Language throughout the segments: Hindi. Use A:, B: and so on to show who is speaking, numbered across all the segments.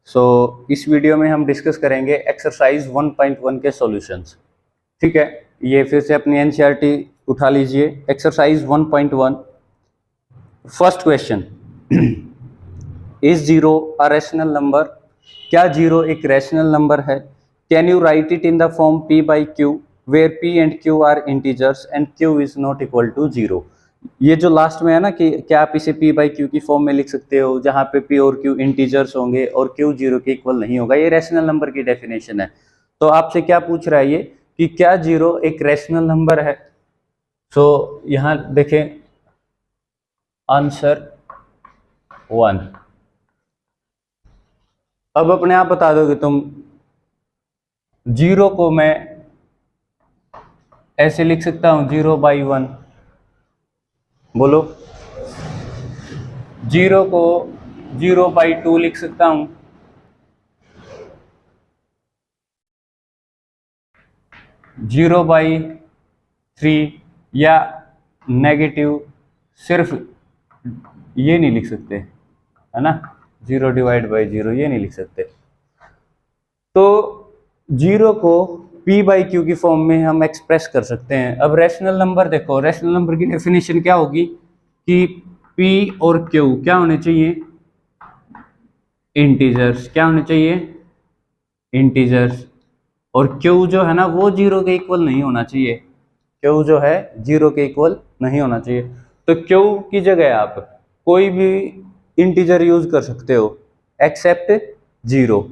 A: इस वीडियो में हम डिस्कस करेंगे एक्सरसाइज 1.1 के सॉल्यूशंस। ठीक है, ये फिर से अपनी एनसीईआरटी उठा लीजिए। Exercise 1.1, first question, is zero a rational number? क्या जीरो एक रैशनल नंबर है? Can you write it in the form p by q where p and q are integers and q is not equal to zero. ये जो लास्ट में है ना कि क्या आप इसे p बाई क्यू की फॉर्म में लिख सकते हो जहां पे p और q इंटीजर्स होंगे और q जीरो के इक्वल नहीं होगा, ये रैशनल नंबर की डेफिनेशन है। तो आपसे क्या पूछ रहा है ये कि क्या जीरो एक रैशनल नंबर है? यहां देखें, आंसर 1। अब अपने आप बता दोगे तुम, जीरो को मैं ऐसे लिख सकता हूं 0/1। बोलो, जीरो को 0/2 लिख सकता हूं, (0/3) या नेगेटिव सिर्फ ये नहीं लिख सकते, है ना, 0/0 ये नहीं लिख सकते। तो जीरो को p बाई क्यू की फॉर्म में हम एक्सप्रेस कर सकते हैं। अब रैशनल नंबर देखो, रैशनल नंबर की डेफिनेशन क्या होगी कि p और q क्या होने चाहिए? इंटीजर्स। क्या होने चाहिए? इंटीजर्स। और q जो है ना वो जीरो के इक्वल नहीं होना चाहिए। q जो है जीरो के इक्वल नहीं होना चाहिए। तो q की जगह आप कोई भी इंटीजर यूज कर सकते हो एक्सेप्ट जीरो।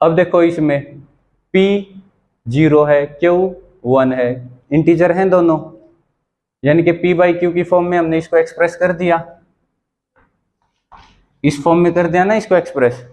A: अब देखो, इसमें p 0 है, q 1 है, इंटीजर हैं दोनों, यानी कि p बाई क्यू की फॉर्म में हमने इसको एक्सप्रेस कर दिया, इस फॉर्म में कर दिया ना इसको एक्सप्रेस।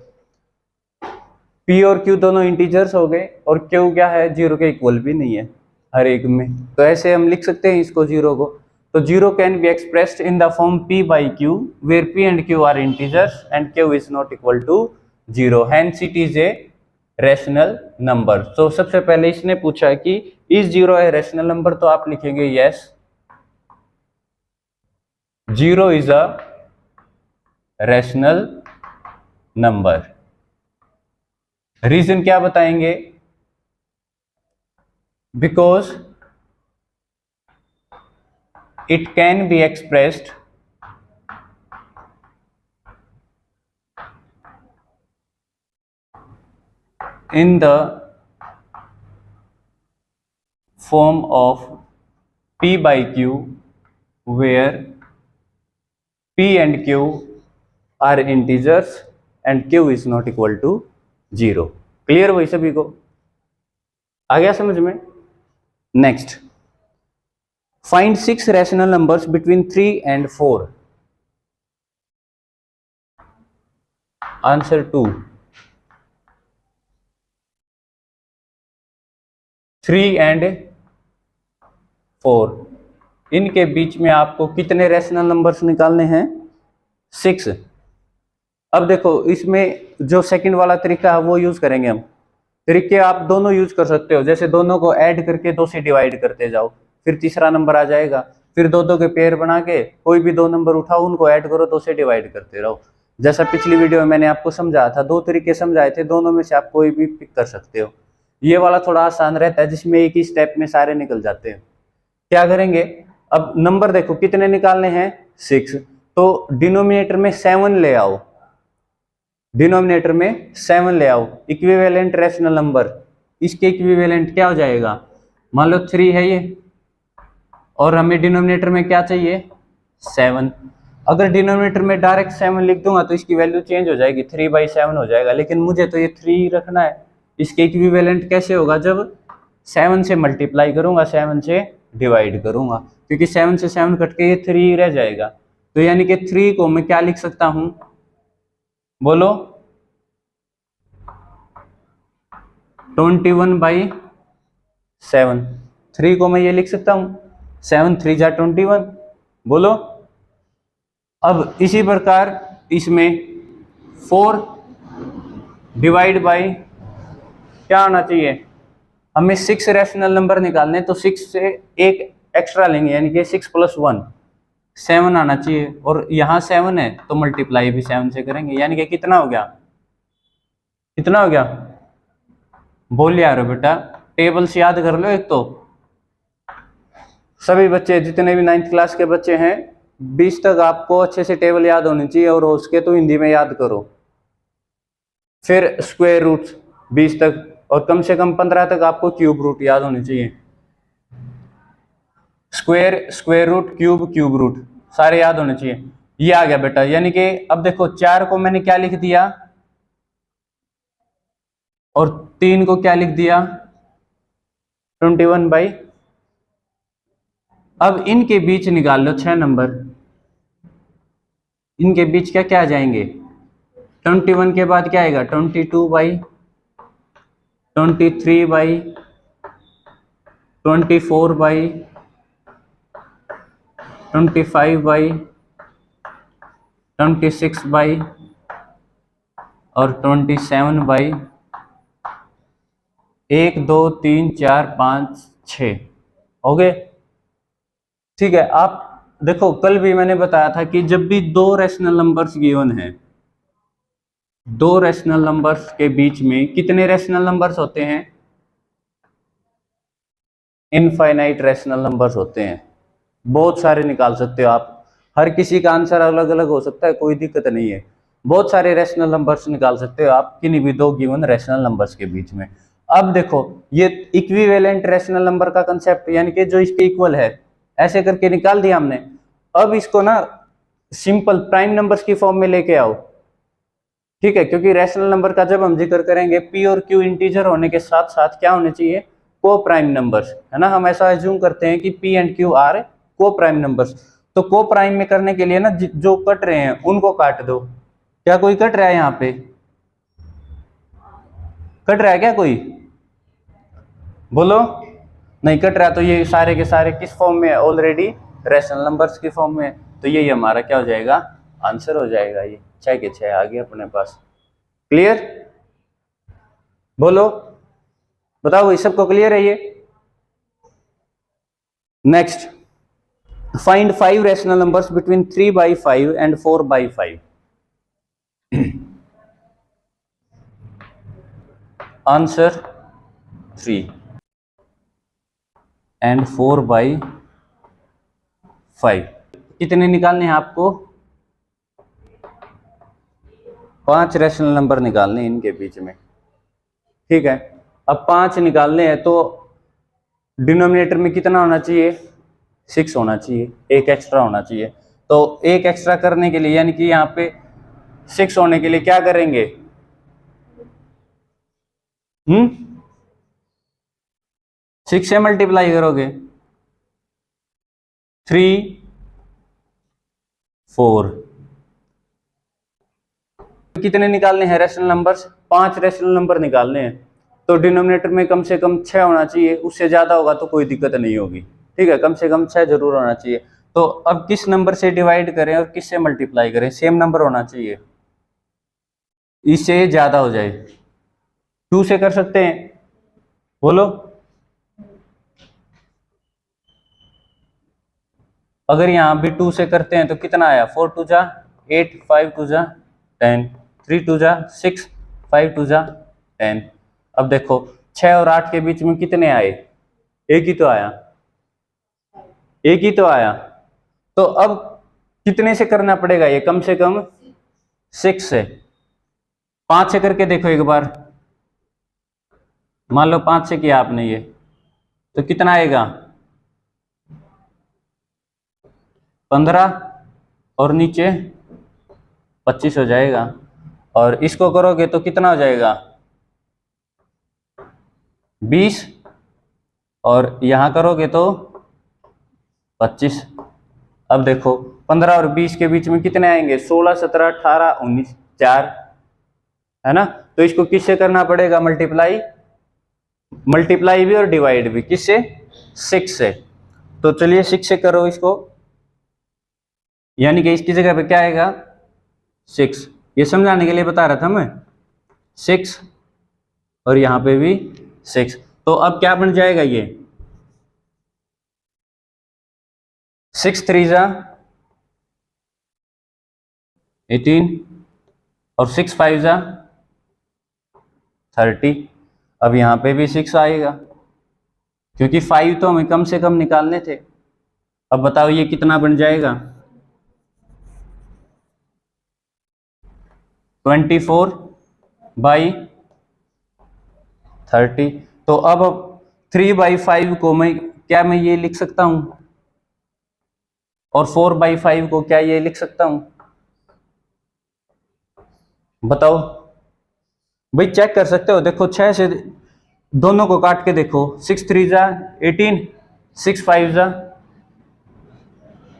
A: p और q दोनों इंटीजर्स हो गए और q क्या है? जीरो के इक्वल भी नहीं है हर एक में। तो ऐसे हम लिख सकते हैं इसको, जीरो को। तो zero can be expressed in the form p by q where p and q are integers and q is not equal to zero, hence it is a rational number. तो सबसे पहले इसने पूछा कि is zero a rational number, तो आप लिखेंगे yes, zero is a rational number. Reason क्या बताएंगे? Because it can be expressed in the form of p by q where p and q are integers and q is not equal to zero. Clear हुई सभी को? आ गया समझ में? Next, find 6 rational numbers between 3 and 4। Answer 2, 3 and 4। इनके बीच में आपको कितने रैशनल नंबर्स निकालने हैं? 6। अब देखो, इसमें जो सेकंड वाला तरीका है वो यूज करेंगे हम। तरीके आप दोनों यूज कर सकते हो, जैसे दोनों को ऐड करके 2 से डिवाइड करते जाओ, फिर तीसरा नंबर आ जाएगा। फिर दो दो के पेयर बना के कोई भी 2 नंबर उठाओ, उनको ऐड करो, 2 से डिवाइड करते रहो। जैसा पिछली वीडियो में मैंने आपको समझाया था, 2 तरीके समझाए थे, दोनों में से आप कोई भी पिक कर सकते हो। ये वाला थोड़ा आसान रहता है, जिसमें एक ही स्टेप में सारे निकल जाते हैं। क्या करेंगे? अब नंबर देखो कितने निकालने हैं? 6। तो डिनोमिनेटर में 7 ले आओ, डिनोमिनेटर में 7 ले आओ। इक्विवेलेंट रैशनल नंबर, इसके इक्विवेलेंट क्या हो जाएगा? मान लो 3 है ये, और हमें डिनोमिनेटर में क्या चाहिए? 7। अगर डिनोमिनेटर में डायरेक्ट 7 लिख दूंगा तो इसकी वैल्यू चेंज हो जाएगी, 3/7 हो जाएगा, लेकिन मुझे तो ये 3 रखना है। इसके इक्विवेलेंट कैसे होगा? जब 7 से मल्टीप्लाई करूंगा, 7 से डिवाइड करूंगा, क्योंकि 7 से 7 कट के ये 3 रह जाएगा। तो यानी कि 3 को मैं क्या लिख सकता हूं? बोलो, 21/7। 3 को मैं ये लिख सकता हूं, 7 3 जा 21। बोलो, अब इसी प्रकार इसमें 4 डिवाइड बाई क्या आना चाहिए? हमें 6 रैशनल नंबर निकालने, तो 6 से एक एक्स्ट्रा लेंगे, यानी कि 6 + 1 7 आना चाहिए। और यहाँ 7 है तो मल्टीप्लाई भी 7 से करेंगे, यानी कि कितना हो गया? कितना हो गया? बोल यार बेटा, टेबल से याद कर लो। एक तो सभी बच्चे जितने भी 9th क्लास के बच्चे हैं 20 तक आपको अच्छे से टेबल याद होनी चाहिए, और हो सके तो हिंदी में याद करो। फिर स्क्वायर रूट 20 तक, और कम से कम 15 तक आपको क्यूब रूट याद होनी चाहिए। Square, square root, cube, cube root सारे याद होने चाहिए। ये आ गया बेटा। यानी कि अब देखो 4 को मैंने क्या लिख दिया और 3 को क्या लिख दिया, 21/। अब इनके बीच निकाल लो 6 नंबर। इनके बीच क्या क्या आ जाएंगे? 21 के बाद क्या आएगा? 22/, 23/, 24/, 25/, 26/, और 27/। 1 2 3 4 5 6 हो गए। ठीक है। आप देखो कल भी मैंने बताया था कि जब भी दो रैशनल नंबर्स गिवन हैं, दो रैशनल नंबर्स के बीच में कितने रैशनल नंबर्स होते हैं? इनफाइनाइट रैशनल नंबर्स होते हैं। बहुत सारे निकाल सकते हो आप, हर किसी का आंसर अलग अलग हो सकता है, कोई दिक्कत नहीं है। बहुत सारे रैशनल नंबर्स निकाल सकते हो आप किन्हीं भी दो गिवन रैशनल नंबर्स के बीच में। अब देखो ये इक्विवेलेंट रैशनल नंबर का कंसेप्ट, यानी कि जो इसके इक्वल है, ऐसे करके निकाल दिया हमने। अब इसको ना सिंपल प्राइम नंबर्स की फॉर्म में लेके आओ। ठीक है, क्योंकि रैशनल नंबर का जब हम जिक्र करेंगे पी और क्यू इंटीजर होने के साथ साथ क्या होने चाहिए? को प्राइम नंबर्स, है ना। हम ऐसा एज्यूम करते हैं कि पी एंड क्यू आर को प्राइम नंबर्स। तो को प्राइम में करने के लिए ना जो कट रहे हैं उनको काट दो। क्या कोई कट रहा है यहाँ पे? कट रहा है क्या कोई? बोलो। नहीं कट रहा, तो ये सारे के सारे किस फॉर्म में है? ऑलरेडी रैशनल नंबर्स की फॉर्म में। तो यही हमारा क्या हो जाएगा? आंसर हो जाएगा। ये 6 के 6 आ गए अपने पास। क्लियर? बोलो, बताओ ये सबको क्लियर है ये? Next, find 5 rational numbers between 3/5 and 4/5। Answer 3 and 4/5। कितने निकालने हैं आपको? 5 रैशनल नंबर निकालने हैं इनके बीच में। ठीक है, अब 5 निकालने हैं तो डिनोमिनेटर में कितना होना चाहिए? 6 होना चाहिए, एक एक्स्ट्रा होना चाहिए। तो एक एक्स्ट्रा करने के लिए, यानी कि यहाँ पे 6 होने के लिए क्या करेंगे? 6 से मल्टीप्लाई करोगे, 3 4। कितने निकालने हैं रैशनल नंबर्स? 5 रैशनल नंबर निकालने हैं। तो डिनोमिनेटर में कम से कम 6 होना चाहिए, उससे ज्यादा होगा तो कोई दिक्कत नहीं होगी। ठीक है, कम से कम 6 जरूर होना चाहिए। तो अब किस नंबर से डिवाइड करें और किससे मल्टीप्लाई करें? सेम नंबर होना चाहिए, इससे ज्यादा हो जाए। 2 से कर सकते हैं, बोलो। अगर यहां भी 2 से करते हैं तो कितना आया? 4 2 जा 8, 5 2 जा 10, 3 2 जा 6, 5 2 जा 10। अब देखो 6 और 8 के बीच में कितने आए? एक ही तो आया, एक ही तो आया। तो अब कितने से करना पड़ेगा ये? कम से कम 6 से। 5 से करके देखो एक बार। मान लो 5 से किया आपने ये, तो कितना आएगा? 15 और नीचे 25 हो जाएगा। और इसको करोगे तो कितना हो जाएगा? 20। और यहां करोगे तो 25। अब देखो 15 और 20 के बीच में कितने आएंगे? 16 17 18 19 4, है ना। तो इसको किससे करना पड़ेगा? मल्टीप्लाई। मल्टीप्लाई भी और डिवाइड भी। किससे? 6 से। तो चलिए 6 से करो इसको, यानी कि इसकी जगह पे क्या आएगा? 6। ये समझाने के लिए बता रहा था मैं। 6 और यहां पे भी 6। तो अब क्या बन जाएगा ये? 6 3 जा 18 और 6 5 जा 30। अब यहाँ पे भी 6 आएगा क्योंकि 5 तो हमें कम से कम निकालने थे। अब बताओ ये कितना बन जाएगा, 24/30। तो अब 3/5 को मैं ये लिख सकता हूं, और 4/5 को क्या ये लिख सकता हूं? बताओ भाई, चेक कर सकते हो। देखो 6 से दोनों को काट के देखो, 6 3 जा 18, 6 5 जा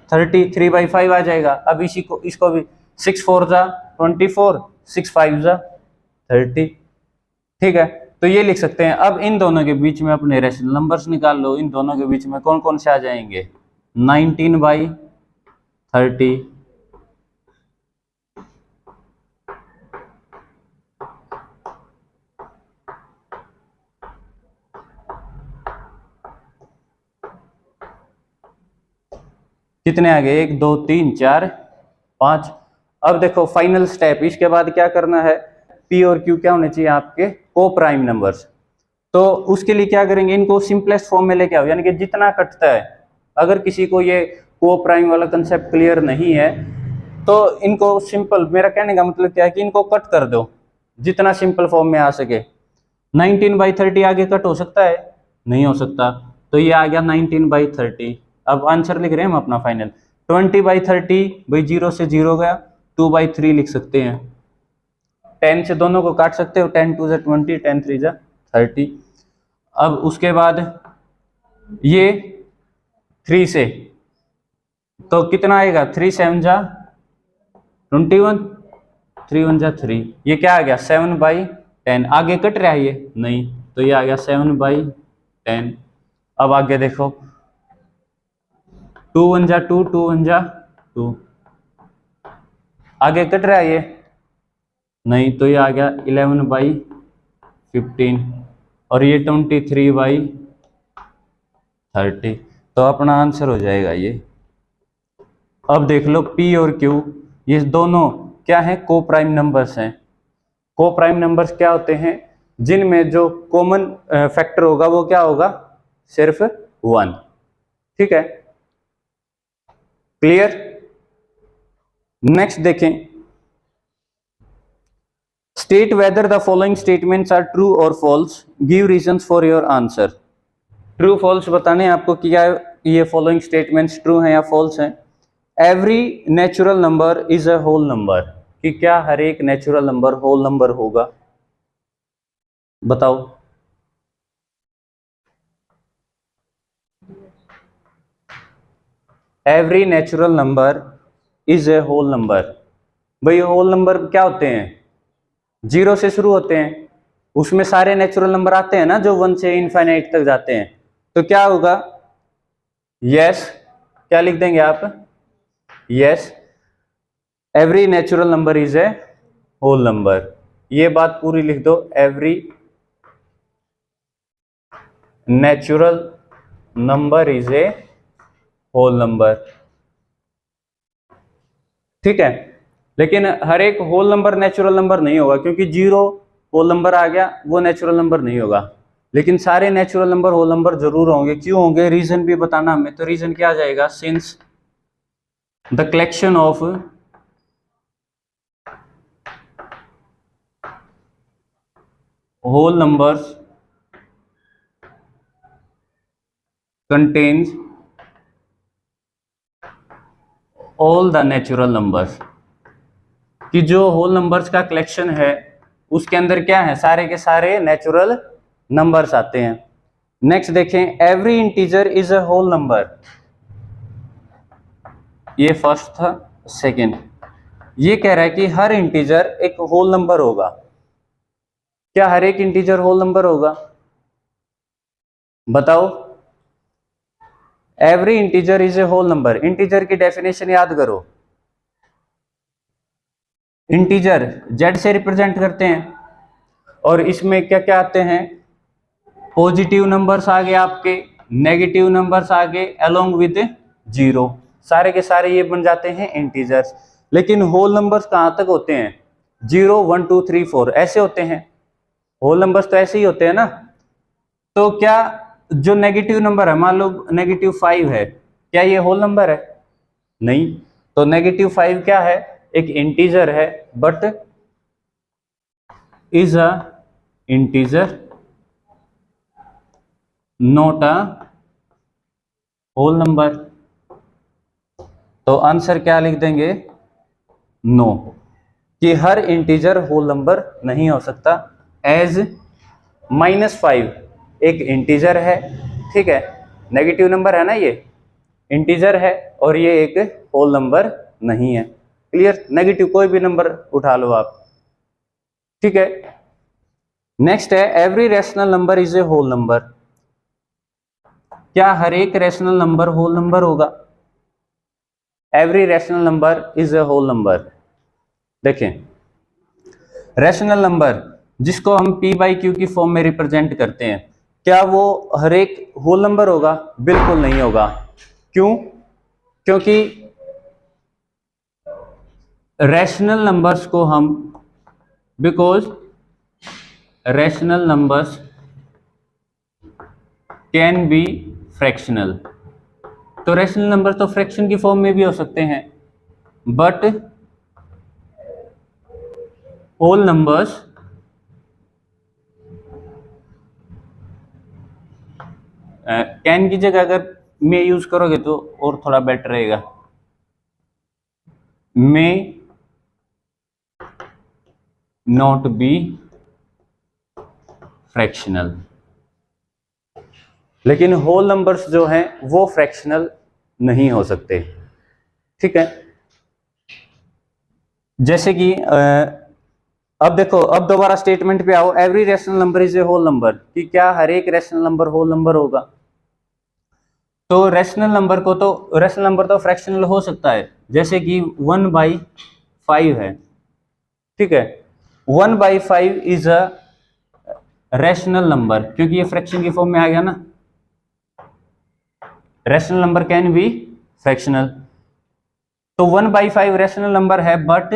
A: 30, 3/5 आ जाएगा। अब इसको भी 6 4 जा 24, 6 5 जा 30। ठीक है, तो ये लिख सकते हैं। अब इन दोनों के बीच में अपने रेशनल नंबर्स निकाल लो। इन दोनों के बीच में कौन कौन से आ जाएंगे, 19/30, कितने आ गए, 1 2 3 4 5। अब देखो फाइनल स्टेप, इसके बाद क्या करना है, पी और क्यू क्या होने चाहिए आपके, को प्राइम नंबर्स। तो उसके लिए क्या करेंगे, इनको सिंपलेस्ट फॉर्म में लेके आओ, यानी कि जितना कटता है। अगर किसी को ये को प्राइम वाला कंसेप्ट क्लियर नहीं है तो इनको सिंपल, मेरा कहने का मतलब क्या है कि इनको कट कर दो जितना सिंपल फॉर्म में आ सके। 19/30 आगे कट हो सकता है, नहीं हो सकता, तो ये आ गया 19/30। अब आंसर लिख रहे हैं हम अपना फाइनल, 20/30 भाई 0 से 0 गया, 2/3 लिख सकते हैं। 10 से दोनों को काट सकते हो, 10 2 20, 10 3 30। अब उसके बाद ये 3 से तो कितना आएगा, 3 7 जा 21, 3 1 जा 3, ये क्या आ गया 7/10। आगे कट रहा है ये नहीं, तो ये आ गया 7/10। अब आगे देखो, 2 1 जा 2, 2 1 जा 2, आगे कट रहा है ये नहीं, तो ये आ गया 11/15, और ये 23/30। तो अपना आंसर हो जाएगा ये। अब देख लो P और Q, ये दोनों क्या है, को प्राइम नंबर्स हैं। को प्राइम नंबर्स क्या होते हैं, जिनमें जो कॉमन फैक्टर होगा वो क्या होगा, सिर्फ 1। ठीक है, क्लियर। नेक्स्ट देखें, state whether the following statements are true और false, give reasons for your answer. True false बताने आपको, क्या ये फॉलोइंग स्टेटमेंट्स ट्रू हैं या फॉल्स हैं। Every natural number is a whole number, कि क्या हर एक नेचुरल नंबर होल नंबर होगा, बताओ। Every natural number is a whole number, भाई होल नंबर क्या होते हैं, 0 से शुरू होते हैं, उसमें सारे नेचुरल नंबर आते हैं ना जो 1 से इनफाइनाइट तक जाते हैं। तो क्या होगा, यस, क्या लिख देंगे आप, yes every natural number is a whole number. ये बात पूरी लिख दो, every natural number is a whole number. ठीक है, लेकिन हर एक होल नंबर नेचुरल नंबर नहीं होगा, क्योंकि 0 होल नंबर आ गया वो नेचुरल नंबर नहीं होगा। लेकिन सारे नेचुरल नंबर होल नंबर जरूर होंगे। क्यों होंगे, रीजन भी बताना हमें। तो रीजन क्या आ जाएगा, since the collection of whole numbers contains all the natural numbers, कि जो होल नंबर्स का कलेक्शन है उसके अंदर क्या है, सारे के सारे नेचुरल नंबर्स आते हैं। नेक्स्ट देखें, every integer is a whole number, ये फर्स्ट था। सेकंड, ये कह रहा है कि हर इंटीजर एक होल नंबर होगा। क्या हर एक इंटीजर होल नंबर होगा, बताओ। Every integer is a whole number, integer की डेफिनेशन याद करो। इंटीजर जेड से रिप्रेजेंट करते हैं, और इसमें क्या क्या आते हैं, पॉजिटिव नंबर्स आगे आपके, नेगेटिव नंबर्स आगे अलोंग विद 0, सारे के सारे ये बन जाते हैं इंटीजर्स। लेकिन होल नंबर्स कहां तक होते हैं, 0 1 2 3 4 ऐसे होते हैं होल नंबर्स तो ऐसे ही होते हैं ना। तो क्या जो नेगेटिव नंबर है, मान लो -5 है, क्या ये होल नंबर है? नहीं। तो -5 क्या है? एक इंटीजर है, but is a integer not a whole number. तो आंसर क्या लिख देंगे? नो, कि हर इंटीजर होल नंबर नहीं हो सकता। एज -5 एक इंटीजर है, ठीक है, नेगेटिव नंबर है ना, ये इंटीजर है और ये एक होल नंबर नहीं है। क्लियर? नेगेटिव कोई भी नंबर उठा लो आप, ठीक है। नेक्स्ट है every rational number is a whole number. क्या हर एक रैशनल नंबर होल नंबर होगा? Every rational number is a whole number. देखें, रैशनल नंबर जिसको हम p बाई क्यू की फॉर्म में रिप्रेजेंट करते हैं, क्या वो हर एक होल नंबर होगा? बिल्कुल नहीं होगा। क्यों? क्योंकि रैशनल नंबर्स को हम, because rational numbers can be fractional. तो रैशनल नंबर तो फ्रैक्शन की फॉर्म में भी हो सकते हैं, बट होल नंबर्स कैन की जगह अगर मे यूज करोगे तो और थोड़ा बेटर रहेगा। मे नॉट बी फ्रैक्शनल, लेकिन होल नंबर्स जो हैं वो फ्रैक्शनल नहीं हो सकते, ठीक है। जैसे कि अब देखो, अब दोबारा स्टेटमेंट पे आओ, every rational number is a whole number, कि क्या हर एक रैशनल नंबर होल नंबर होगा? तो रैशनल नंबर तो फ्रैक्शनल हो सकता है, जैसे कि 1/5 है, ठीक है। 1/5 इज अ रैशनल नंबर, क्योंकि ये फ्रैक्शन की फॉर्म में आ गया ना। Rational number can be fractional, तो 1/5 रैशनल नंबर है, but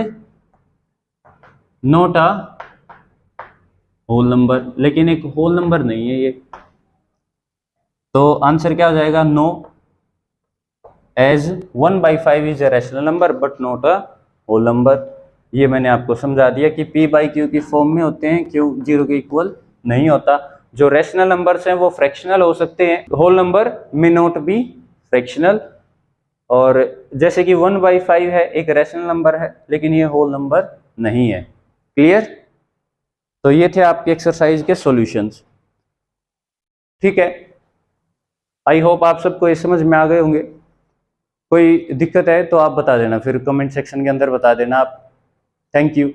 A: not a whole number, लेकिन एक होल नंबर नहीं है ये। तो आंसर क्या हो जाएगा? No, as 1/5 is a rational number but not a whole number. ये मैंने आपको समझा दिया कि p बाई क्यू की फॉर्म में होते हैं, क्यू 0 के इक्वल नहीं होता। जो रैशनल नंबर्स हैं वो फ्रैक्शनल हो सकते हैं, whole number may not be fractional. और जैसे कि 1/5 है, एक रैशनल नंबर है, लेकिन ये होल नंबर नहीं है। क्लियर? तो ये थे आपके एक्सरसाइज के सॉल्यूशंस, ठीक है। आई होप आप सबको ये समझ में आ गए होंगे। कोई दिक्कत है तो आप बता देना, फिर कमेंट सेक्शन के अंदर बता देना आप। Thank you.